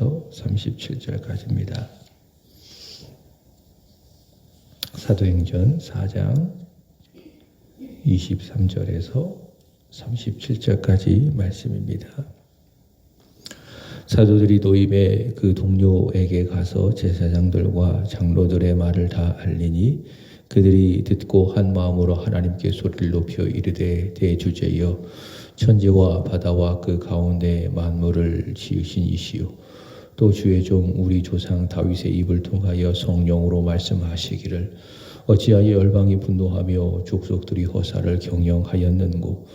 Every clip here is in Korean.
37절까지입니다. 사도행전 4장 23절에서 37절까지 말씀입니다. 사도들이 노임의 그 동료에게 가서 제사장들과 장로들의 말을 다 알리니 그들이 듣고 한 마음으로 하나님께 소리를 높여 이르되 대주제여 천지와 바다와 그 가운데 만물을 지으신 이시요 또 주의 종 우리 조상 다윗의 입을 통하여 성령으로 말씀하시기를 어찌하여 열방이 분노하며 족속들이 허사를 경영하였는고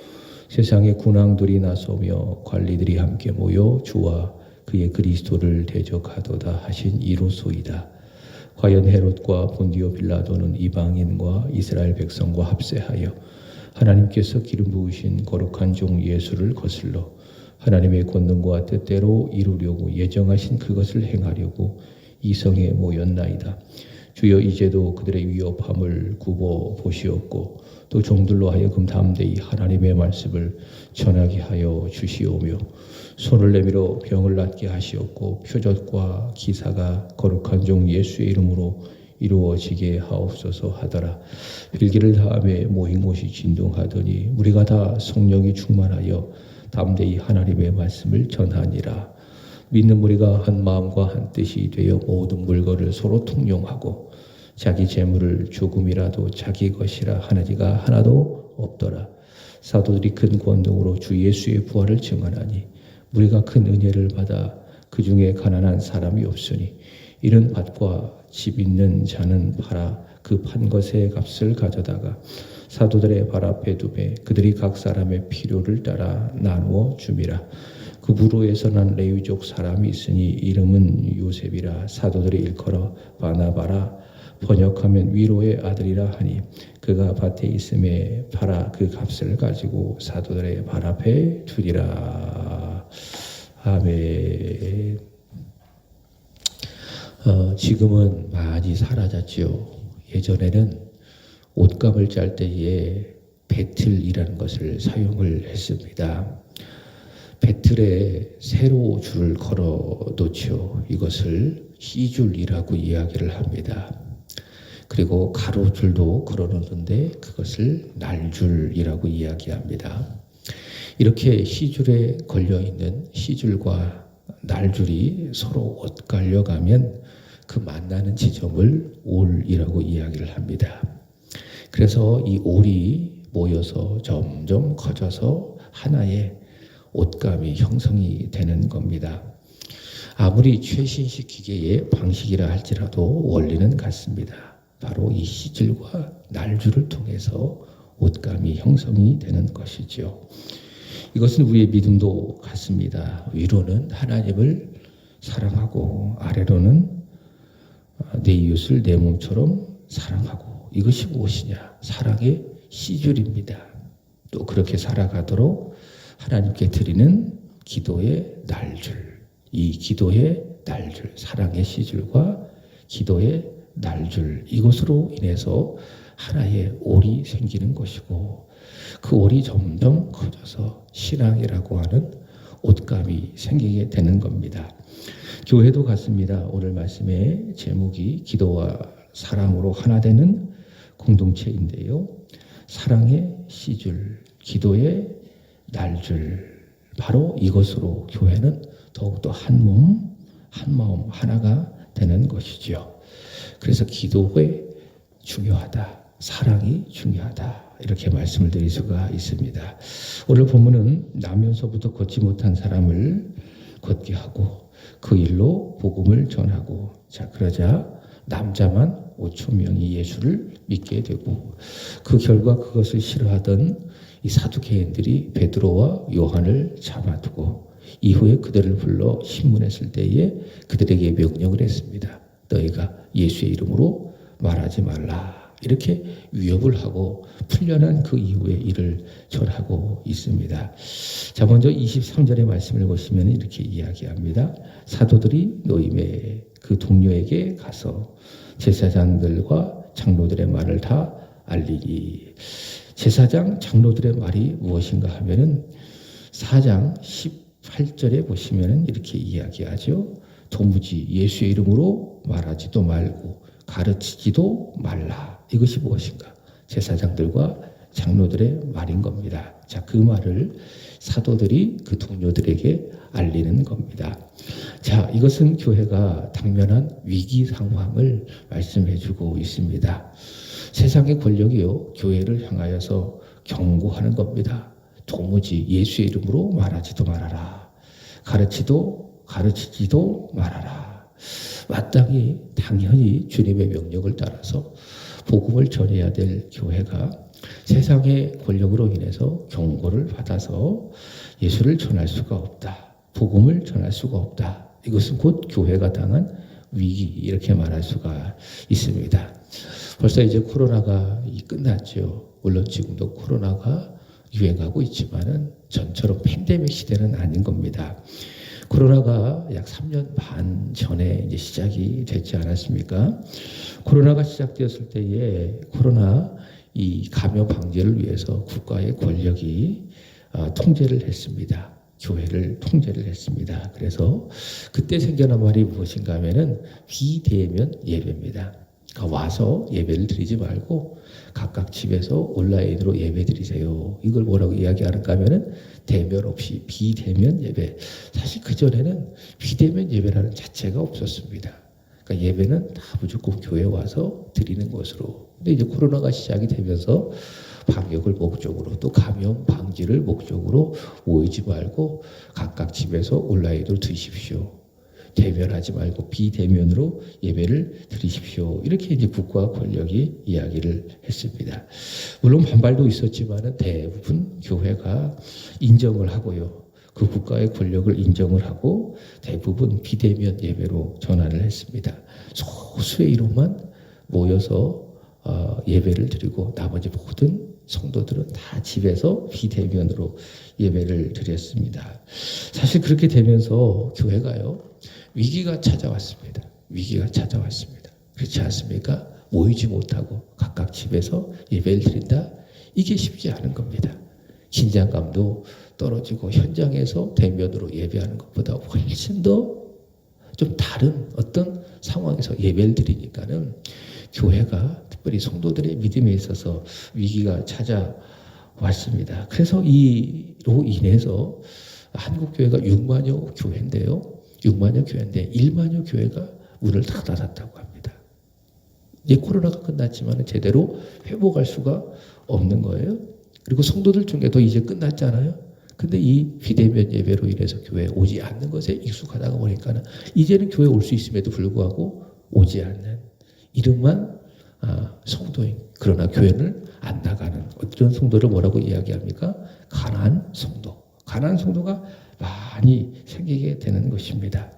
세상의 군왕들이 나서며 관리들이 함께 모여 주와 그의 그리스도를 대적하도다 하신 이로소이다. 과연 헤롯과 본디오 빌라도는 이방인과 이스라엘 백성과 합세하여 하나님께서 기름 부으신 거룩한 종 예수를 거슬러 하나님의 권능과 뜻대로 이루려고 예정하신 그것을 행하려고 이 성에 모였나이다. 주여 이제도 그들의 위협함을 굽어 보시옵고 또 종들로 하여금 담대히 하나님의 말씀을 전하게 하여 주시오며 손을 내밀어 병을 낫게 하시옵고 표적과 기사가 거룩한 종 예수의 이름으로 이루어지게 하옵소서 하더라. 빌기를 다음에 모인 곳이 진동하더니 우리가 다 성령이 충만하여 담대히 하나님의 말씀을 전하니라. 믿는 무리가 한 마음과 한 뜻이 되어 모든 물건을 서로 통용하고 자기 재물을 조금이라도 자기 것이라 하는 이가 하나도 없더라. 사도들이 큰 권능으로 주 예수의 부활을 증언하니 우리가 큰 은혜를 받아 그 중에 가난한 사람이 없으니 이런 밭과 집 있는 자는 팔아 그 판 것의 값을 가져다가 사도들의 발 앞에 두매 그들이 각 사람의 필요를 따라 나누어 줌이라. 그 부로에서 난 레위족 사람이 있으니 이름은 요셉이라. 사도들이 일컬어 바나바라 번역하면 위로의 아들이라 하니 그가 밭에 있음에 팔아 그 값을 가지고 사도들의 발 앞에 두리라. 아멘. 지금은 많이 사라졌죠. 예전에는 옷감을 짤 때에 배틀이라는 것을 사용을 했습니다. 배틀에 세로 줄을 걸어 놓죠. 이것을 시줄이라고 이야기를 합니다. 그리고 가로줄도 걸어 놓는데 그것을 날줄이라고 이야기합니다. 이렇게 시줄에 걸려 있는 시줄과 날줄이 서로 엇갈려 가면 그 만나는 지점을 올이라고 이야기를 합니다. 그래서 이 올이 모여서 점점 커져서 하나의 옷감이 형성이 되는 겁니다. 아무리 최신식 기계의 방식이라 할지라도 원리는 같습니다. 바로 이 시줄과 날줄을 통해서 옷감이 형성이 되는 것이죠. 이것은 우리의 믿음도 같습니다. 위로는 하나님을 사랑하고 아래로는 내 이웃을 내 몸처럼 사랑하고 이것이 무엇이냐? 사랑의 시줄입니다. 또 그렇게 살아가도록 하나님께 드리는 기도의 날줄, 이 기도의 날줄, 사랑의 시줄과 기도의 날줄, 이것으로 인해서 하나의 올이 생기는 것이고 그 올이 점점 커져서 신앙이라고 하는 옷감이 생기게 되는 겁니다. 교회도 같습니다. 오늘 말씀의 제목이 기도와 사랑으로 하나 되는 공동체인데요. 사랑의 시줄, 기도의 날줄, 바로 이것으로 교회는 더욱더 한 몸, 한 마음 하나가 되는 것이죠. 그래서 기도가 중요하다, 사랑이 중요하다, 이렇게 말씀을 드릴 수가 있습니다. 오늘 본문은 나면서부터 걷지 못한 사람을 걷게 하고 그 일로 복음을 전하고, 자 그러자 남자만 5천 명이 예수를 믿게 되고, 그 결과 그것을 싫어하던 이 사두개인들이 베드로와 요한을 잡아두고 이후에 그들을 불러 신문했을 때에 그들에게 명령을 했습니다. 너희가 예수의 이름으로 말하지 말라. 이렇게 위협을 하고 풀려난 그 이후에 이를 전하고 있습니다. 자, 먼저 23절의 말씀을 보시면 이렇게 이야기합니다. 사도들이 노임의 그 동료에게 가서 제사장들과 장로들의 말을 다 알리니, 제사장 장로들의 말이 무엇인가 하면은 4장 18절에 보시면은 이렇게 이야기하죠. 도무지 예수의 이름으로 말하지도 말고 가르치지도 말라. 이것이 무엇인가? 제사장들과 장로들의 말인 겁니다. 자, 그 말을 사도들이 그 동료들에게 알리는 겁니다. 자, 이것은 교회가 당면한 위기 상황을 말씀해주고 있습니다. 세상의 권력이요, 교회를 향하여서 경고하는 겁니다. 도무지 예수의 이름으로 말하지도 말아라. 가르치지도 말아라. 마땅히 당연히 주님의 명령을 따라서 복음을 전해야 될 교회가 세상의 권력으로 인해서 경고를 받아서 예수를 전할 수가 없다. 복음을 전할 수가 없다. 이것은 곧 교회가 당한 위기, 이렇게 말할 수가 있습니다. 벌써 이제 코로나가 끝났죠. 물론 지금도 코로나가 유행하고 있지만은 전처럼 팬데믹 시대는 아닌 겁니다. 코로나가 약 3년 반 전에 이제 시작이 됐지 않았습니까? 코로나가 시작되었을 때에 코로나 이 감염 방지를 위해서 국가의 권력이 통제를 했습니다. 교회를 통제를 했습니다. 그래서 그때 생겨난 말이 무엇인가 하면은 비대면 예배입니다. 그러니까 와서 예배를 드리지 말고 각각 집에서 온라인으로 예배 드리세요. 이걸 뭐라고 이야기하는가 하면은 대면 없이 비대면 예배. 사실 그전에는 비대면 예배라는 자체가 없었습니다. 그러니까 예배는 다 무조건 교회에 와서 드리는 것으로. 근데 이제 코로나가 시작이 되면서 방역을 목적으로 또 감염 방지를 목적으로 모이지 말고 각각 집에서 온라인으로 드십시오. 대면하지 말고 비대면으로 예배를 드리십시오. 이렇게 이제 국가 권력이 이야기를 했습니다. 물론 반발도 있었지만은 대부분 교회가 인정을 하고요. 그 국가의 권력을 인정을 하고 대부분 비대면 예배로 전환을 했습니다. 소수의 이름만 모여서 예배를 드리고 나머지 모든 성도들은 다 집에서 비대면으로 예배를 드렸습니다. 사실 그렇게 되면서 교회가요, 위기가 찾아왔습니다. 위기가 찾아왔습니다. 그렇지 않습니까? 모이지 못하고 각각 집에서 예배를 드린다? 이게 쉽지 않은 겁니다. 긴장감도 떨어지고 현장에서 대면으로 예배하는 것보다 훨씬 더 좀 다른 어떤 상황에서 예배를 드리니까는 교회가 특별히 성도들의 믿음에 있어서 위기가 찾아왔습니다. 그래서 이로 인해서 한국교회가 6만여 교회인데요. 6만여 교회인데 1만여 교회가 문을 다 닫았다고 합니다. 이제 코로나가 끝났지만 제대로 회복할 수가 없는 거예요. 그리고 성도들 중에도 이제 끝났잖아요. 근데 이 비대면 예배로 인해서 교회에 오지 않는 것에 익숙하다가 보니까는 이제는 교회에 올 수 있음에도 불구하고 오지 않는 이름만 성도인, 그러나 교회를 안 나가는 어떤 성도를 뭐라고 이야기합니까? 가난한 성도. 가난한 성도가 많이 생기게 되는 것입니다.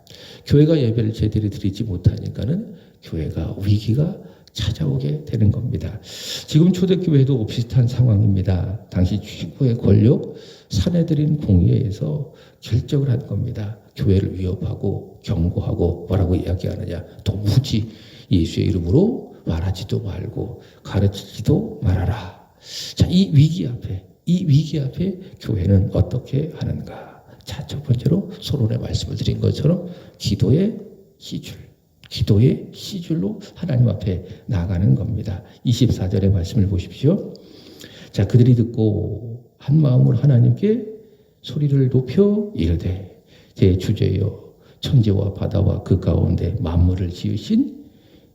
교회가 예배를 제대로 드리지 못하니까는 교회가 위기가 찾아오게 되는 겁니다. 지금 초대교회도 비슷한 상황입니다. 당시 최고의 권력 사내들인 공의회에서 결정을 한 겁니다. 교회를 위협하고 경고하고 뭐라고 이야기하느냐? 도무지 예수의 이름으로 말하지도 말고 가르치지도 말아라. 자, 이 위기 앞에 교회는 어떻게 하는가? 자, 첫 번째로 서론에 말씀을 드린 것처럼 기도의 시줄로 하나님 앞에 나아가는 겁니다. 24절의 말씀을 보십시오. 자, 그들이 듣고 한 마음으로 하나님께 소리를 높여 이르되 제 주제여 천지와 바다와 그 가운데 만물을 지으신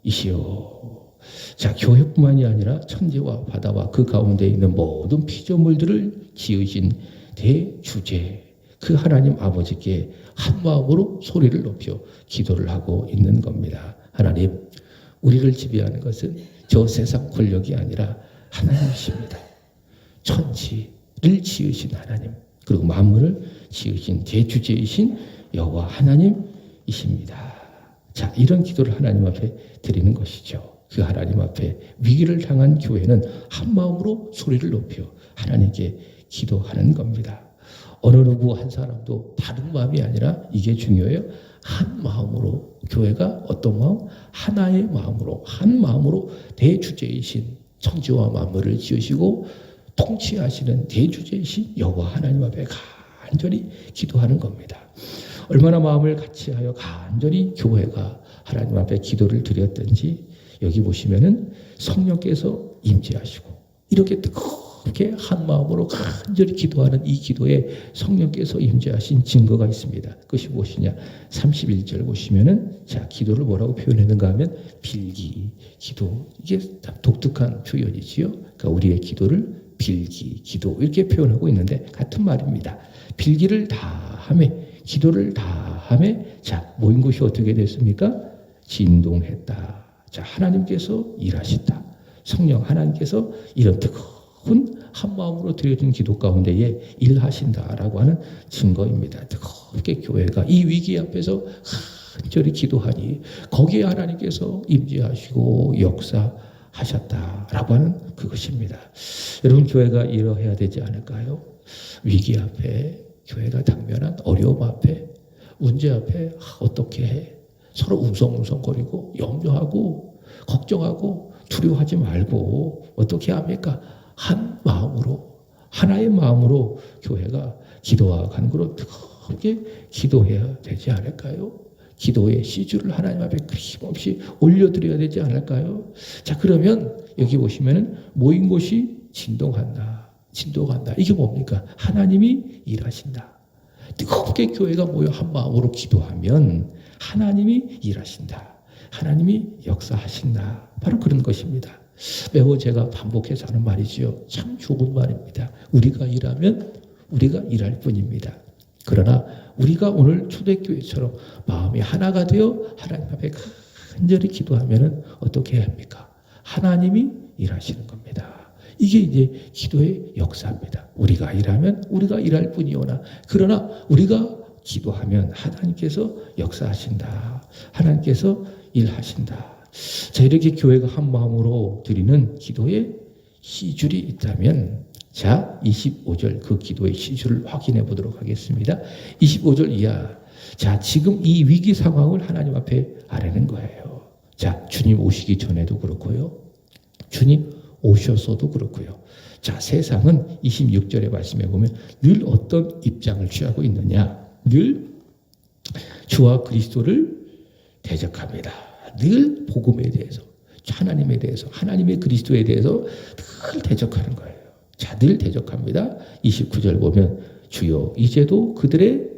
이시여. 자, 교회뿐만이 아니라 천지와 바다와 그 가운데 있는 모든 피조물들을 지으신 대주제 그 하나님 아버지께 한 마음으로 소리를 높여 기도를 하고 있는 겁니다. 하나님, 우리를 지배하는 것은 저 세상 권력이 아니라 하나님이십니다. 천지를 지으신 하나님, 그리고 만물을 지으신 대주제이신 여호와 하나님이십니다. 자, 이런 기도를 하나님 앞에 드리는 것이죠. 그 하나님 앞에 위기를 당한 교회는 한 마음으로 소리를 높여 하나님께 기도하는 겁니다. 어느 누구 한 사람도 다른 마음이 아니라 이게 중요해요. 한 마음으로 교회가 어떤 마음? 하나의 마음으로 한 마음으로 대주제이신 천지와 만물을 지으시고 통치하시는 대주제이신 여호와 하나님 앞에 간절히 기도하는 겁니다. 얼마나 마음을 같이하여 간절히 교회가 하나님 앞에 기도를 드렸던지 여기 보시면은 성령께서 임재하시고 이렇게 뜨겁게 한 마음으로 간절히 기도하는 이 기도에 성령께서 임재하신 증거가 있습니다. 그것이 무엇이냐? 31절 보시면은 자, 기도를 뭐라고 표현했는가 하면 빌기, 기도. 이게 독특한 표현이지요. 그러니까 우리의 기도를 빌기, 기도 이렇게 표현하고 있는데 같은 말입니다. 빌기를 다 하매, 기도를 다 하매, 자, 모인 곳이 어떻게 됐습니까? 진동했다. 자, 하나님께서 일하신다. 성령 하나님께서 이런 뜨거운 한 마음으로 드려진 기도 가운데에 일하신다라고 하는 증거입니다. 뜨겁게 교회가 이 위기 앞에서 간절히 기도하니 거기에 하나님께서 임재하시고 역사하셨다라고 하는 그것입니다. 여러분, 교회가 이러해야 되지 않을까요? 위기 앞에, 교회가 당면한 어려움 앞에, 문제 앞에 어떻게 해? 서로 웅성웅성거리고 염려하고 걱정하고 두려워하지 말고 어떻게 합니까? 한 마음으로, 하나의 마음으로 교회가 기도와 간구로 뜨겁게 기도해야 되지 않을까요? 기도의 시주를 하나님 앞에 끊임없이 올려드려야 되지 않을까요? 자, 그러면 여기 보시면은 모인 곳이 진동한다. 진동한다. 이게 뭡니까? 하나님이 일하신다. 뜨겁게 교회가 모여 한 마음으로 기도하면 하나님이 일하신다. 하나님이 역사하신다. 바로 그런 것입니다. 매우 제가 반복해서 하는 말이지요. 참 좋은 말입니다. 우리가 일하면 우리가 일할 뿐입니다. 그러나 우리가 오늘 초대교회처럼 마음이 하나가 되어 하나님 앞에 간절히 기도하면 어떻게 해야 합니까? 하나님이 일하시는 겁니다. 이게 이제 기도의 역사입니다. 우리가 일하면 우리가 일할 뿐이오나 그러나 우리가 기도하면 하나님께서 역사하신다. 하나님께서 일하신다. 자, 이렇게 교회가 한 마음으로 드리는 기도의 시줄이 있다면 자, 25절 그 기도의 시줄을 확인해 보도록 하겠습니다. 25절 이하. 자, 지금 이 위기 상황을 하나님 앞에 아뢰는 거예요. 자, 주님 오시기 전에도 그렇고요. 주님 오셔서도 그렇고요. 자, 세상은 26절의 말씀에 보면 늘 어떤 입장을 취하고 있느냐? 늘 주와 그리스도를 대적합니다. 늘 복음에 대해서, 하나님에 대해서, 하나님의 그리스도에 대해서 늘 대적하는 거예요. 자, 늘 대적합니다. 29절 보면 주여 이제도 그들의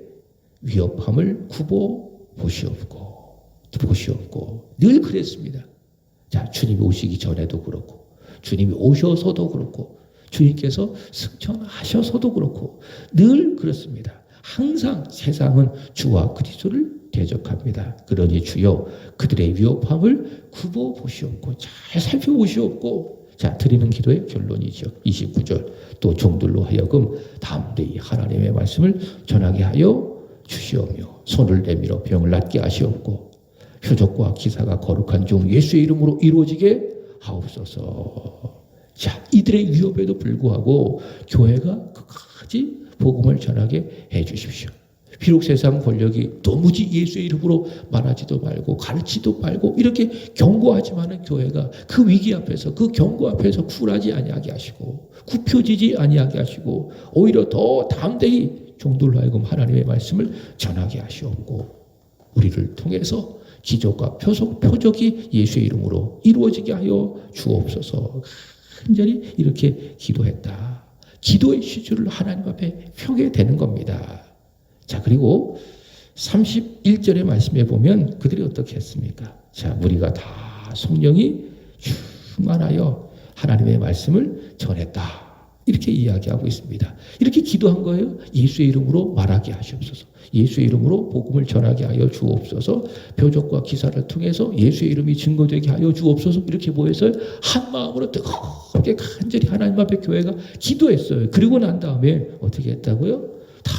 위협함을 굽어 보시옵고 늘 그랬습니다. 자, 주님이 오시기 전에도 그렇고 주님이 오셔서도 그렇고 주님께서 승천하셔서도 그렇고 늘 그렇습니다. 항상 세상은 주와 그리스도를 대적합니다. 그러니 주여 그들의 위협함을 굽어 보시옵고 잘 살펴보시옵고 자, 드리는 기도의 결론이죠. 29절 또 종들로 하여금 담대히 하나님의 말씀을 전하게 하여 주시오며 손을 내밀어 병을 낫게 하시옵고 표적과 기사가 거룩한 종 예수의 이름으로 이루어지게 하옵소서. 자, 이들의 위협에도 불구하고 교회가 끝까지 복음을 전하게 해 주십시오. 비록 세상 권력이 도무지 예수의 이름으로 말하지도 말고 가르치도 말고 이렇게 경고하지만은 교회가 그 위기 앞에서 그 경고 앞에서 굴하지 아니하게 하시고 굽혀지지 아니하게 하시고 오히려 더 담대히 종들로 하여금 하나님의 말씀을 전하게 하시옵고 우리를 통해서 기적과 표적이 예수의 이름으로 이루어지게 하여 주옵소서. 간절히 이렇게 기도했다. 기도의 시주를 하나님 앞에 펴게 되는 겁니다. 자, 그리고 31절의 말씀에 보면 그들이 어떻게 했습니까? 자, 우리가 다 성령이 충만하여 하나님의 말씀을 전했다. 이렇게 이야기하고 있습니다. 이렇게 기도한 거예요. 예수의 이름으로 말하게 하시옵소서. 예수의 이름으로 복음을 전하게 하여 주옵소서. 표적과 기사를 통해서 예수의 이름이 증거되게 하여 주옵소서. 이렇게 모여서 한 마음으로 뜨겁게 간절히 하나님 앞에 교회가 기도했어요. 그리고 난 다음에 어떻게 했다고요? 다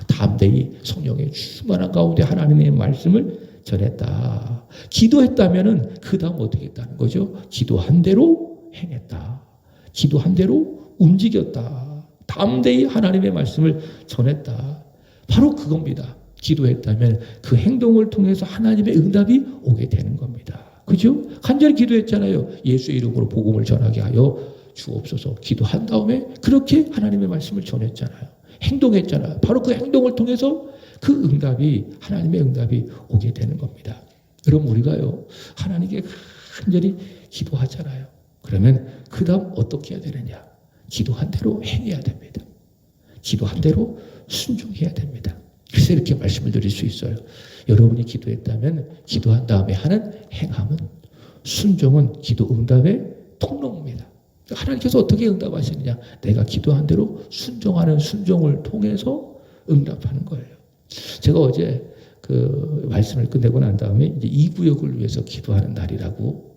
담대히 성령의 충만한 가운데 하나님의 말씀을 전했다. 기도했다면은 그 다음 어떻게 했다는 거죠? 기도한 대로 행했다. 기도한 대로 움직였다. 담대히 하나님의 말씀을 전했다. 바로 그겁니다. 기도했다면 그 행동을 통해서 하나님의 응답이 오게 되는 겁니다. 그죠? 간절히 기도했잖아요. 예수의 이름으로 복음을 전하게 하여 주옵소서. 기도한 다음에 그렇게 하나님의 말씀을 전했잖아요. 행동했잖아요. 바로 그 행동을 통해서 그 응답이 하나님의 응답이 오게 되는 겁니다. 여러분 우리가요 하나님께 간절히 기도하잖아요. 그러면 그 다음 어떻게 해야 되느냐? 기도한 대로 행해야 됩니다. 기도한 대로 순종해야 됩니다. 그래서 이렇게 말씀을 드릴 수 있어요. 여러분이 기도했다면 기도한 다음에 하는 행함은 순종은 기도 응답의 통로입니다. 하나님께서 어떻게 응답하시느냐? 내가 기도한 대로 순종하는 순종을 통해서 응답하는 거예요. 제가 어제 그 말씀을 끝내고 난 다음에 이제 이 구역을 위해서 기도하는 날이라고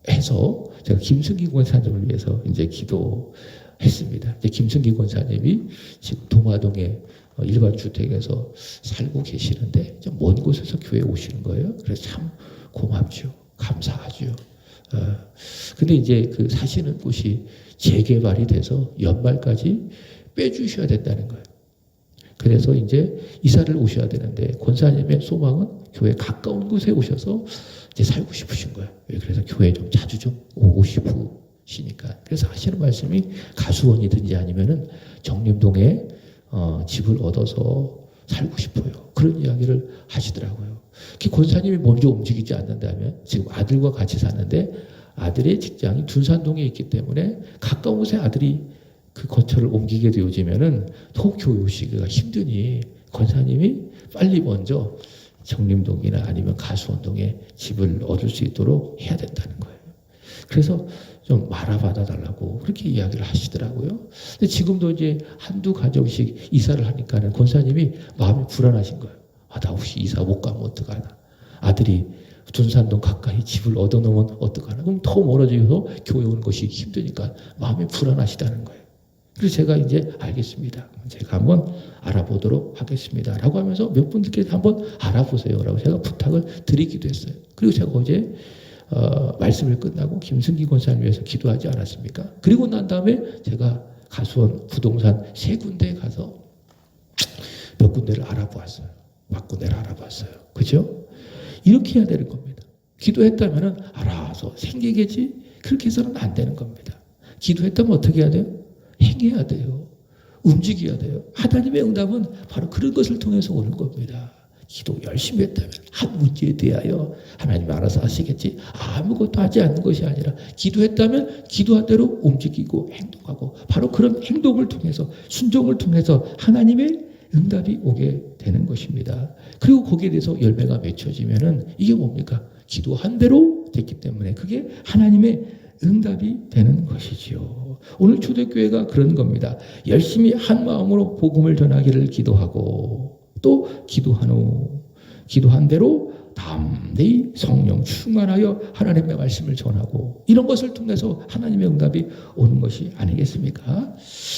해서 제가 김승기 권사님을 위해서 이제 기도했습니다. 이제 김승기 권사님이 지금 동화동에 일반 주택에서 살고 계시는데 좀 먼 곳에서 교회에 오시는 거예요. 그래서 참 고맙죠. 감사하죠. 근데 이제 그 사시는 곳이 재개발이 돼서 연말까지 빼주셔야 된다는 거예요. 그래서 이제 이사를 오셔야 되는데 권사님의 소망은 교회 가까운 곳에 오셔서 이제 살고 싶으신 거예요. 그래서 교회 좀 자주 좀 오고 싶으시니까. 그래서 하시는 말씀이 가수원이든지 아니면은 정림동에 집을 얻어서 살고 싶어요. 그런 이야기를 하시더라고요. 권사님이 먼저 움직이지 않는다면 지금 아들과 같이 사는데 아들의 직장이 둔산동에 있기 때문에 가까운 곳에 아들이 그 거처를 옮기게 되어지면은 더 교회 오시기가 힘드니 권사님이 빨리 먼저 정림동이나 아니면 가수원동에 집을 얻을 수 있도록 해야 된다는 거예요. 그래서 좀 말아받아 달라고 그렇게 이야기를 하시더라고요. 근데 지금도 이제 한두 가정씩 이사를 하니까는 권사님이 마음이 불안하신 거예요. 나 혹시 이사 못 가면 어떡하나. 아들이 둔산동 가까이 집을 얻어놓으면 어떡하나. 그럼 더 멀어져서 교회 오는 것이 힘드니까 마음이 불안하시다는 거예요. 그래서 제가 이제 알겠습니다. 제가 한번 알아보도록 하겠습니다. 라고 하면서 몇 분들께서 한번 알아보세요. 라고 제가 부탁을 드리기도 했어요. 그리고 제가 어제 말씀을 끝나고 김승기 권사님 위해서 기도하지 않았습니까? 그리고 난 다음에 제가 가수원 부동산 3군데에 가서 몇 군데를 알아보았어요. 몇 군데를 알아봤어요. 그죠? 이렇게 해야 되는 겁니다. 기도했다면 알아서 생기겠지? 그렇게 해서는 안 되는 겁니다. 기도했다면 어떻게 해야 돼요? 행해야 돼요. 움직여야 돼요. 하나님의 응답은 바로 그런 것을 통해서 오는 겁니다. 기도 열심히 했다면 한 문제에 대하여 하나님 알아서 하시겠지. 아무것도 하지 않는 것이 아니라 기도했다면 기도한 대로 움직이고 행동하고 바로 그런 행동을 통해서 순종을 통해서 하나님의 응답이 오게 되는 것입니다. 그리고 거기에 대해서 열매가 맺혀지면은 이게 뭡니까? 기도한 대로 됐기 때문에 그게 하나님의 응답이 되는 것이지요. 오늘 초대교회가 그런 겁니다. 열심히 한 마음으로 복음을 전하기를 기도하고 또 기도한 대로 담대히 성령 충만하여 하나님의 말씀을 전하고 이런 것을 통해서 하나님의 응답이 오는 것이 아니겠습니까?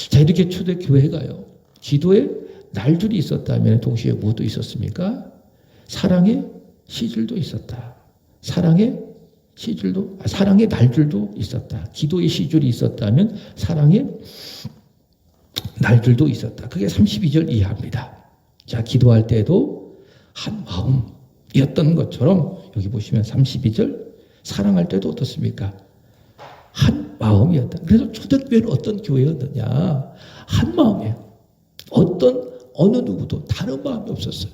자, 이렇게 초대교회가요. 기도에 날줄이 있었다면 동시에 무엇도 있었습니까? 사랑의 시줄도 있었다. 사랑의 날줄도 있었다. 기도의 시줄이 있었다면 사랑의 날줄도 있었다. 그게 32절 이하입니다. 자, 기도할 때도 한 마음이었던 것처럼 여기 보시면 32절 사랑할 때도 어떻습니까? 한 마음이었다. 그래서 초대교회는 어떤 교회였느냐? 한 마음이에요. 어느 누구도 다른 마음이 없었어요.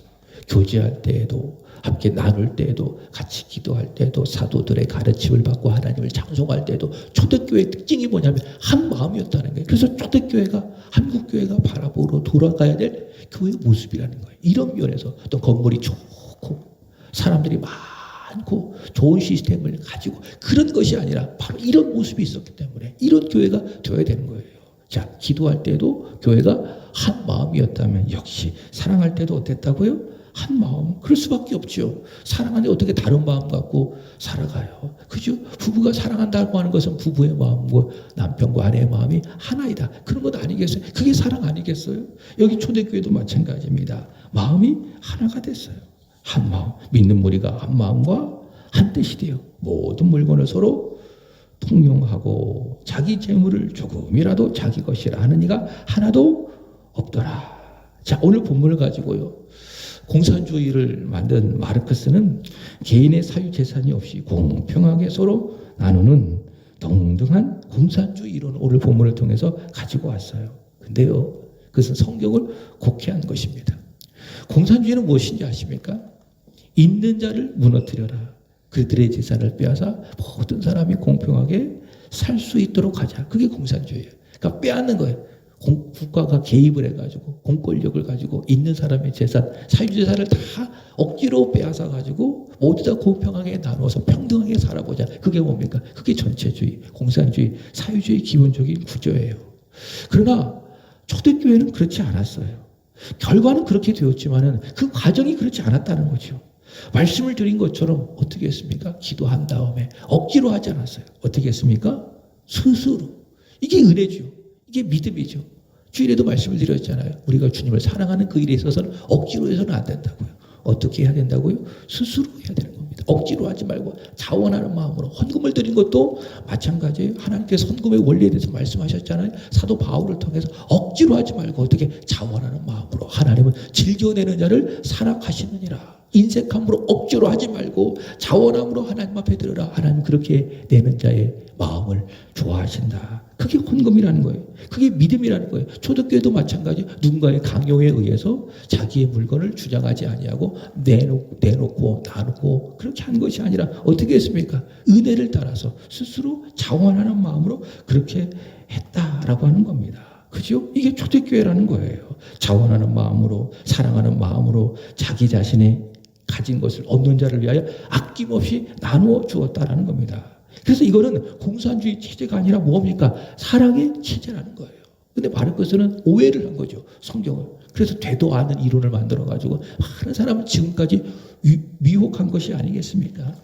교제할 때에도 함께 나눌 때에도 같이 기도할 때도 사도들의 가르침을 받고 하나님을 찬송할 때도 초대교회의 특징이 뭐냐면 한 마음이었다는 거예요. 그래서 초대교회가 한국교회가 바라보러 돌아가야 될 교회의 모습이라는 거예요. 이런 면에서 또 건물이 좋고 사람들이 많고 좋은 시스템을 가지고 그런 것이 아니라 바로 이런 모습이 있었기 때문에 이런 교회가 되어야 되는 거예요. 자, 기도할 때도 교회가 한 마음이었다면 역시 사랑할 때도 어땠다고요? 한 마음. 그럴 수밖에 없죠. 사랑하는데 어떻게 다른 마음 갖고 살아가요? 그죠? 부부가 사랑한다고 하는 것은 부부의 마음과 남편과 아내의 마음이 하나이다. 그런 것 아니겠어요? 그게 사랑 아니겠어요? 여기 초대교회도 마찬가지입니다. 마음이 하나가 됐어요. 한 마음. 믿는 무리가 한 마음과 한 뜻이 돼요. 모든 물건을 서로 통용하고 자기 재물을 조금이라도 자기 것이라 하는 이가 하나도 없더라. 자, 오늘 본문을 가지고요. 공산주의를 만든 마르크스는 개인의 사유재산이 없이 공평하게 서로 나누는 동등한 공산주의 이론을 오늘 본문을 통해서 가지고 왔어요. 근데요, 그것은 성경을 곡해한 것입니다. 공산주의는 무엇인지 아십니까? 있는 자를 무너뜨려라. 그들의 재산을 빼앗아 모든 사람이 공평하게 살 수 있도록 하자. 그게 공산주의예요. 그러니까 빼앗는 거예요. 국가가 개입을 해가지고 공권력을 가지고 있는 사람의 재산, 사유재산을 다 억지로 빼앗아 가지고 모두 다 공평하게 나누어서 평등하게 살아보자. 그게 뭡니까? 그게 전체주의, 공산주의, 사유주의 기본적인 구조예요. 그러나 초대교회는 그렇지 않았어요. 결과는 그렇게 되었지만은 그 과정이 그렇지 않았다는 거죠. 말씀을 드린 것처럼 어떻게 했습니까? 기도한 다음에 억지로 하지 않았어요. 어떻게 했습니까? 스스로. 이게 은혜죠. 이게 믿음이죠. 주일에도 말씀을 드렸잖아요. 우리가 주님을 사랑하는 그 일에 있어서는 억지로 해서는 안 된다고요. 어떻게 해야 된다고요? 스스로 해야 되는 겁니다. 억지로 하지 말고 자원하는 마음으로. 헌금을 드린 것도 마찬가지예요. 하나님께서 헌금의 원리에 대해서 말씀하셨잖아요. 사도 바울을 통해서 억지로 하지 말고 어떻게 자원하는 마음으로. 하나님은 즐겨내는 자를 사랑하시느니라. 인색함으로 억지로 하지 말고 자원함으로 하나님 앞에 들으라. 하나님 그렇게 내는 자의 마음을 좋아하신다. 그게 헌금이라는 거예요. 그게 믿음이라는 거예요. 초대교회도 마찬가지. 누군가의 강요에 의해서 자기의 물건을 주장하지 아니하고 내놓고 나누고 그렇게 한 것이 아니라 어떻게 했습니까? 은혜를 따라서 스스로 자원하는 마음으로 그렇게 했다라고 하는 겁니다. 그죠? 이게 초대교회라는 거예요. 자원하는 마음으로, 사랑하는 마음으로 자기 자신의 가진 것을 얻는 자를 위하여 아낌없이 나누어 주었다라는 겁니다. 그래서 이거는 공산주의 체제가 아니라 뭡니까? 사랑의 체제라는 거예요. 근데 마르크스는 오해를 한 거죠. 성경을. 그래서 되도 않은 이론을 만들어가지고 많은 사람은 지금까지 미혹한 것이 아니겠습니까?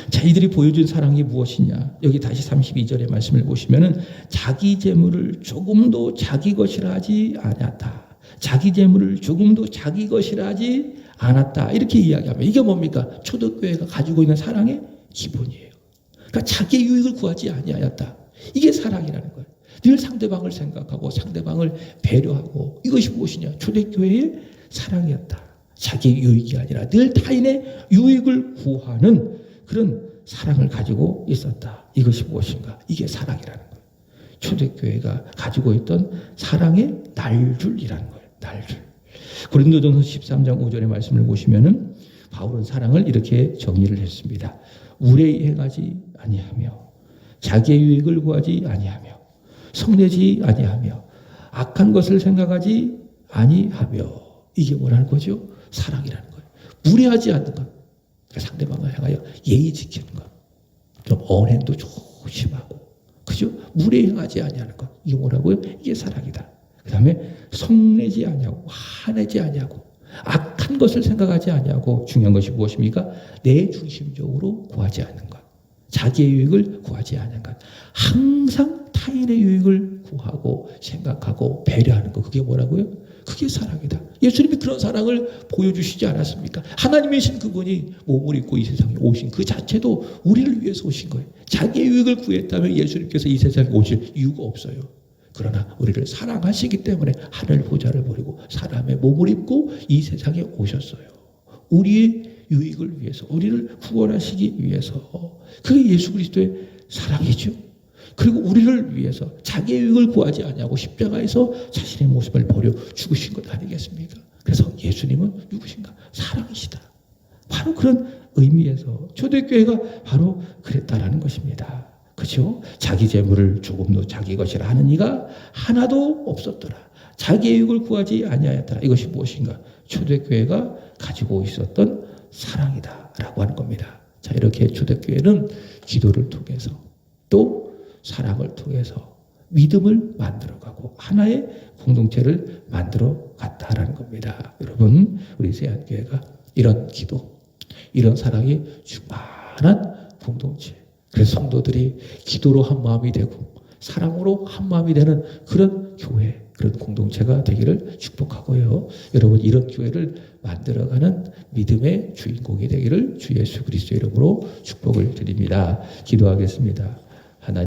자, 이들이 보여준 사랑이 무엇이냐? 여기 다시 32절의 말씀을 보시면은 자기 재물을 조금도 자기 것이라 하지 않았다. 자기 재물을 조금도 자기 것이라 하지 않았다. 이렇게 이야기하면 이게 뭡니까? 초대교회가 가지고 있는 사랑의 기본이에요. 그러니까 자기의 유익을 구하지 아니하였다. 이게 사랑이라는 거예요. 늘 상대방을 생각하고 상대방을 배려하고 이것이 무엇이냐? 초대교회의 사랑이었다. 자기의 유익이 아니라 늘 타인의 유익을 구하는 그런 사랑을 가지고 있었다. 이것이 무엇인가? 이게 사랑이라는 거예요. 초대교회가 가지고 있던 사랑의 날줄이라는 거예요. 날줄. 고린도전서 13장 5절의 말씀을 보시면은 바울은 사랑을 이렇게 정의를 했습니다. 우레히 행하지 아니하며 자기의 유익을 구하지 아니하며 성내지 아니하며 악한 것을 생각하지 아니하며 이게 뭐라는 거죠? 사랑이라는 거예요. 무례하지 않는 것. 상대방을 향하여 예의 지키는 것. 좀 언행도 조심하고. 그죠? 무례행하지 아니하는 것. 이게 뭐라고요? 이게 사랑이다. 그 다음에 성내지 아니하고 화내지 아니하고 악한 것을 생각하지 아니하고 중요한 것이 무엇입니까? 내 중심적으로 구하지 않는 것. 자기의 유익을 구하지 않는 것. 항상 타인의 유익을 구하고 생각하고 배려하는 것. 그게 뭐라고요? 그게 사랑이다. 예수님이 그런 사랑을 보여주시지 않았습니까? 하나님이신 그분이 몸을 입고 이 세상에 오신 그 자체도 우리를 위해서 오신 거예요. 자기의 유익을 구했다면 예수님께서 이 세상에 오실 이유가 없어요. 그러나 우리를 사랑하시기 때문에 하늘 보좌를 버리고 사람의 몸을 입고 이 세상에 오셨어요. 우리의 유익을 위해서, 우리를 구원하시기 위해서. 그게 예수 그리스도의 사랑이죠. 그리고 우리를 위해서 자기의 유익을 구하지 아니하고 십자가에서 자신의 모습을 버려 죽으신 것 아니겠습니까? 그래서 예수님은 누구신가? 사랑이시다. 바로 그런 의미에서 초대교회가 바로 그랬다라는 것입니다. 그렇죠? 자기 재물을 조금도 자기 것이라 하는 이가 하나도 없었더라. 자기의 유익을 구하지 아니하였더라. 이것이 무엇인가? 초대교회가 가지고 있었던 사랑이다라고 하는 겁니다. 자, 이렇게 초대교회는 기도를 통해서 또 사랑을 통해서 믿음을 만들어가고 하나의 공동체를 만들어 갔다라는 겁니다. 여러분, 우리 세안교회가 이런 기도, 이런 사랑이 충만한 공동체. 그래서 성도들이 기도로 한 마음이 되고 사랑으로 한 마음이 되는 그런 교회, 그런 공동체가 되기를 축복하고요. 여러분, 이런 교회를 만들어가는 믿음의 주인공이 되기를 주 예수 그리스도의 이름으로 축복을 드립니다. 기도하겠습니다.